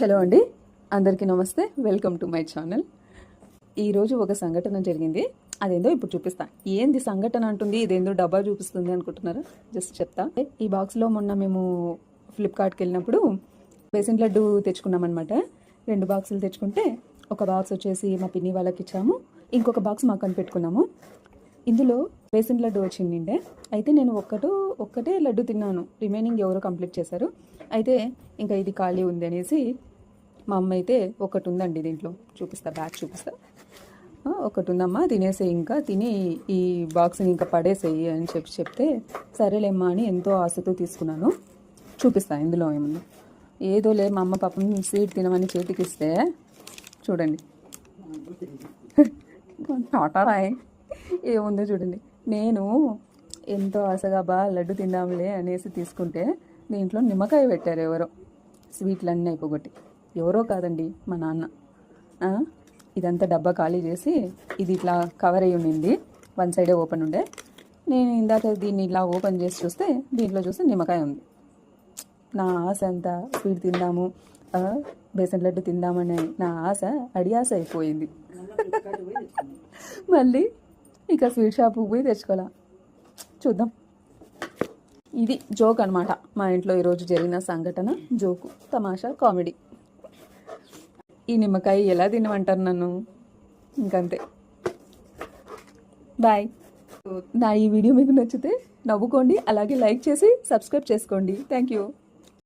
Hello అండి, అందరికీ నమస్తే. Welcome to my channel. ఈరోజు ఒక సంఘటన జరిగింది. అదేందో ఇప్పుడు చూపిస్తా. ఏంది సంఘటన అంటుంది, ఇదేందో డబ్బా చూపిస్తుంది అనుకుంటున్నారా? జస్ట్ చెప్తా. ఈ బాక్స్లో మొన్న మేము ఫ్లిప్కార్ట్కి వెళ్ళినప్పుడు బేసిన్ లడ్డు తెచ్చుకున్నామన్నమాట. 2 బాక్సులు తెచ్చుకుంటే ఒక బాక్స్ వచ్చేసి మా పిన్ని వాళ్ళకి ఇచ్చాము, ఇంకొక బాక్స్ మాకు అని పెట్టుకున్నాము. ఇందులో బేసిన్ లడ్డు వచ్చిందంటే అయితే నేను ఒక్కటే లడ్డు తిన్నాను. రిమైనింగ్ ఎవరో కంప్లీట్ చేశారు. అయితే ఇంకా ఇది ఖాళీ ఉంది అనేసి మా అమ్మ అయితే ఒకటి ఉందండి, దీంట్లో చూపిస్తా, బ్యాగ్ చూపిస్తా. ఒకటి ఉందమ్మా, తినేసేయి, ఇంకా తిని ఈ బాక్స్ని ఇంకా పడేసేయి అని చెప్తే సరేలేమ్మా అని ఎంతో ఆశతో తీసుకున్నాను. చూపిస్తా ఇందులో ఏముందో. ఏదోలే, మా అమ్మ పాపం స్వీట్ తినమని చేతికి ఇస్తే చూడండి టాటారాయ్ ఏముందో చూడండి. నేను ఎంతో ఆశగా లడ్డు తిందాంలే అనేసి తీసుకుంటే దీంట్లో నిమ్మకాయ పెట్టారు ఎవరో. స్వీట్లన్నీ అయిపోగొట్టి. ఎవరో కాదండి, మా నాన్న. ఇదంతా డబ్బా ఖాళీ చేసి ఇది ఇట్లా కవర్ అయ్యి ఉండింది, 1 సైడే ఓపెన్ ఉండే. నేను ఇందాక దీన్ని ఇలా ఓపెన్ చేసి చూస్తే దీంట్లో చూస్తే నిమ్మకాయ ఉంది. నా ఆశ అంతా స్వీట్ తిందాము, బేసన్ లడ్డు తిందామనే నా ఆశ అడియాస అయిపోయింది. మళ్ళీ ఇక స్వీట్ షాప్కి పోయి తెచ్చుకోవాలా. చూద్దాం. ఇది జోక్ అనమాట. మా ఇంట్లో ఈరోజు జరిగిన సంఘటన, జోకు, తమాషా, కామెడీ. ఈ నిమ్మకాయ ఎలా తినమంటారు నన్ను? ఇంకంతే. బాయ్. నా ఈ వీడియో మీకు నచ్చితే నవ్వుకోండి, అలాగే లైక్ చేసి సబ్స్క్రైబ్ చేసుకోండి. Thank you.